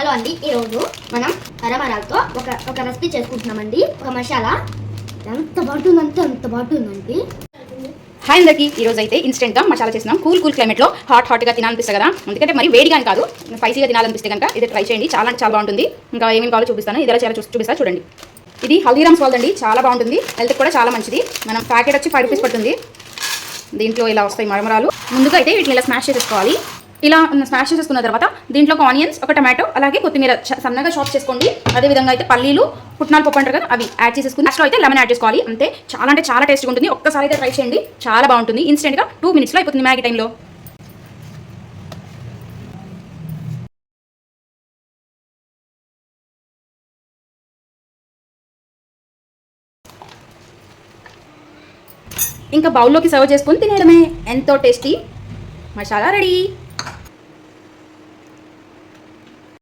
Hello అండి, ఈరోజు మనం అరమరాలతో ఒక రెసిపీ చేసుకుంటున్నామండి. ఒక మసాలా ఎంత బాగుంటుందంటే అంత బాగుంటుందండి. హాయ్ అందరికీ, ఈరోజు అయితే ఇన్స్టెంట్గా మసాలా చేస్తున్నాం. కూల్ క్లైమేట్లో హాట్గా తినాలనిపిస్తుంది కదా, ఎందుకంటే మరి వేడిగా కాదు, స్పైసీగా తినాలనిపిస్తే కనుక ఇది ట్రై చేయండి. చాలా అంటే చాలా బాగుంటుంది. ఇంకా ఏమేమి కావాలో చూపిస్తాను, ఇది ఎలా చేయాలో చూపిస్తా చూడండి. ఇది హల్దీరామ్స్ వాళ్ళదండి, చాలా బాగుంటుంది, హెల్త్ కూడా చాలా మంచిది. మనం ప్యాకెట్ వచ్చి 5 రూపీస్ పడుతుంది. దీంట్లో ఇలా వస్తాయి మరమరాలు. ముందుగా అయితే వీటిని ఇలా స్మాష్ చేసేసుకోవాలి. ఇలా స్మాష్ చేసేసుకున్న తర్వాత దీంట్లో ఒక ఆనియన్స్, ఒక టమాటో, అలాగే కొత్తిమీర సన్నగా చాప్ చేసుకోండి. అదేవిధంగా అయితే పల్లీలు, పుట్నాలు పప్పు అంటారు కదా, అవి యాడ్ చేసేసుకుని లాస్ట్లో అయితే లెమన్ యాడ్ చేసుకోవాలి. అంతే, చాలా అంటే చాలా టేస్ట్గా ఉంటుంది. ఒక్కసారి అయితే ట్రై చేయండి, చాలా బాగుంటుంది. ఇన్స్టెంట్గా 2 minutesలో అయిపోతుంది, మ్యాగీ టైంలో. ఇంకా బౌల్లోకి సర్వ్ చేసుకొని తినేయడమే. ఎంతో టేస్టీ మసాలా రెడీ.